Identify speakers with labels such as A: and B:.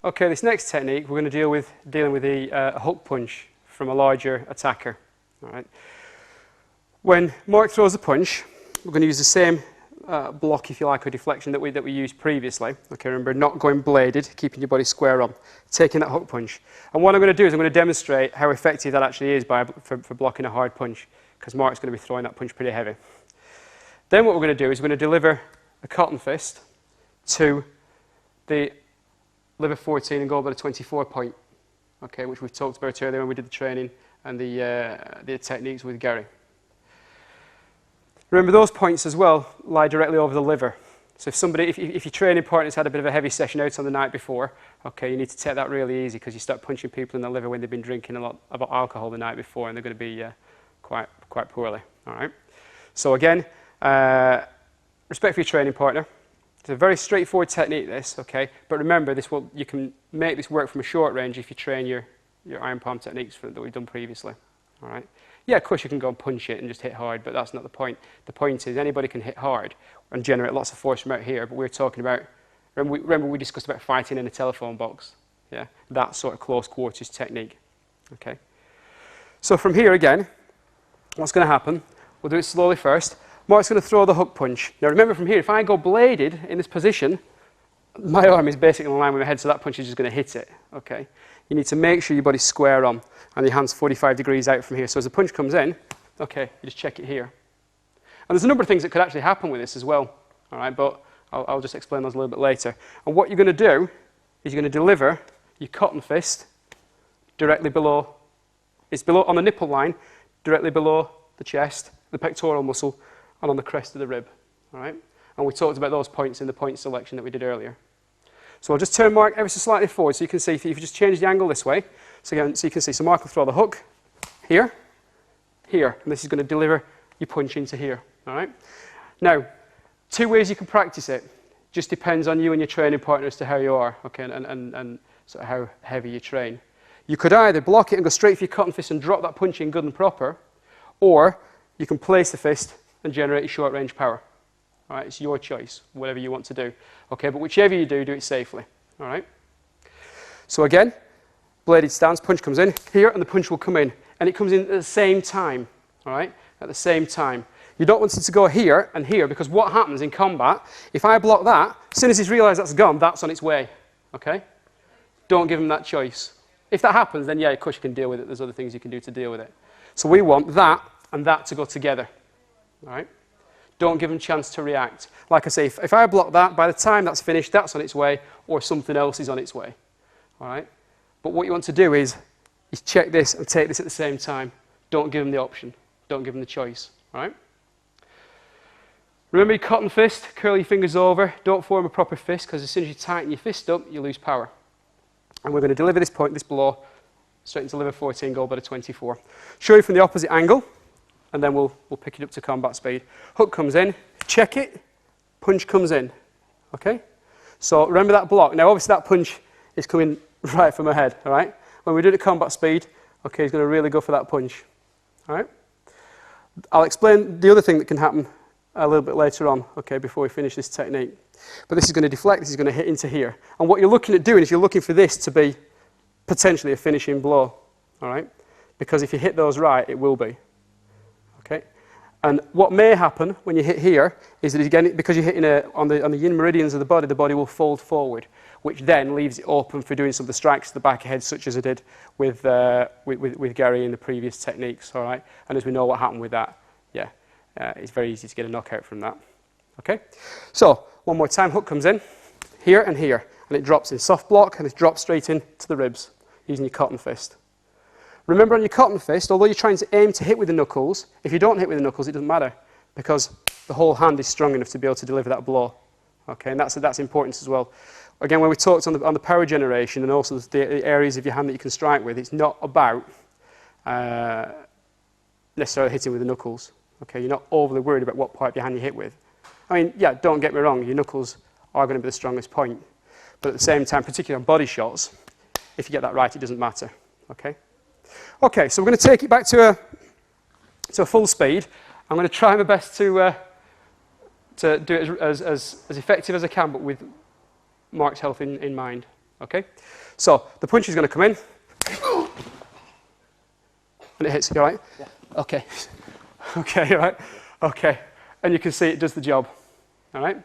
A: Okay, this next technique we're going to dealing with a hook punch from a larger attacker. All right. When Mark throws a punch, we're going to use the same block, if you like, or deflection that we used previously. Okay, remember, not going bladed, keeping your body square on, taking that hook punch. And what I'm going to do is I'm going to demonstrate how effective that actually is for blocking a hard punch, because Mark's going to be throwing that punch pretty heavy. Then what we're going to do is we're going to deliver a cotton fist to the liver 14 and gallbladder 24 point, okay, which we've talked about earlier when we did the training and the techniques with Gary. Remember, those points as well lie directly over the liver. So if your training partner's had a bit of a heavy session out on the night before, okay, you need to take that really easy, because you start punching people in the liver when they've been drinking a lot of alcohol the night before, and they're going to be quite poorly. All right. So again, respect for your training partner. It's a very straightforward technique, this, okay. But remember, you can make this work from a short range if you train your iron palm techniques that we've done previously. All right. Yeah, of course you can go and punch it and just hit hard, but that's not the point. The point is anybody can hit hard and generate lots of force from out here, but we're talking about, remember we discussed about fighting in a telephone box, yeah? That sort of close quarters technique, okay? So from here again, what's going to happen, we'll do it slowly first. Mark's going to throw the hook punch. Now remember, from here, if I go bladed in this position, my arm is basically in line with my head, so that punch is just going to hit it, okay? You need to make sure your body's square on and your hand's 45 degrees out from here. So as the punch comes in, okay, you just check it here. And there's a number of things that could actually happen with this as well, all right, but I'll just explain those a little bit later. And what you're going to do is you're going to deliver your cotton fist directly below, it's below on the nipple line, directly below the chest, the pectoral muscle, and on the crest of the rib, all right? And we talked about those points in the point selection that we did earlier. So I'll just turn Mark ever so slightly forward so you can see, if you just change the angle this way, so again, so you can see, so Mark will throw the hook here, here, and this is going to deliver your punch into here, all right? Now, two ways you can practice it. Just depends on you and your training partner as to how you are, okay, and sort of how heavy you train. You could either block it and go straight for your cotton fist and drop that punch in good and proper, or you can place the fist and generate your short range power. All right, it's your choice, whatever you want to do. Okay, but whichever you do, do it safely. All right? So again, bladed stance, punch comes in here, and the punch will come in. And it comes in at the same time. All right? At the same time. You don't want it to go here and here, because what happens in combat, if I block that, as soon as he's realised that's gone, that's on its way. Okay? Don't give him that choice. If that happens, then yeah, of course you can deal with it. There's other things you can do to deal with it. So we want that and that to go together. All right? Don't give them a chance to react. Like I say, if I block that, by the time that's finished, that's on its way, or something else is on its way. All right? But what you want to do is check this and take this at the same time. Don't give them the option. Don't give them the choice. All right? Remember your cotton fist, curl your fingers over. Don't form a proper fist, because as soon as you tighten your fist up, you lose power. And we're going to deliver this point, this blow, straight into liver 14, gallbladder 24. Show you from the opposite angle. And then we'll pick it up to combat speed. Hook comes in, check it, punch comes in, okay? So remember that block. Now obviously that punch is coming right from ahead, all right? When we do it at combat speed, okay, he's going to really go for that punch, all right? I'll explain the other thing that can happen a little bit later on, okay, before we finish this technique. But this is going to deflect, this is going to hit into here. And what you're looking at doing is you're looking for this to be potentially a finishing blow, all right? Because if you hit those right, it will be. Okay? And what may happen when you hit here is that again, because you're hitting on the yin meridians of the body will fold forward, which then leaves it open for doing some of the strikes to the back of the head, such as I did with Gary in the previous techniques. All right? And as we know what happened with that, yeah, it's very easy to get a knockout from that. Okay? So one more time, hook comes in here, and it drops in soft block, and it drops straight into the ribs using your cotton fist. Remember, on your cotton fist, although you're trying to aim to hit with the knuckles, if you don't hit with the knuckles, it doesn't matter, because the whole hand is strong enough to be able to deliver that blow. Okay, and that's important as well. Again, when we talked on the power generation and also the areas of your hand that you can strike with, it's not about necessarily hitting with the knuckles. Okay, you're not overly worried about what part of your hand you hit with. I mean, yeah, don't get me wrong, your knuckles are going to be the strongest point, but at the same time, particularly on body shots, if you get that right, it doesn't matter. Okay. Okay, so we're going to take it back to a full speed. I'm going to try my best to do it as effective as I can, but with Mark's health in mind. okay? So the punch is going to come in, and it hits, you all right?
B: Yeah.
A: Okay. Okay, all right? Okay. And you can see it does the job, all right?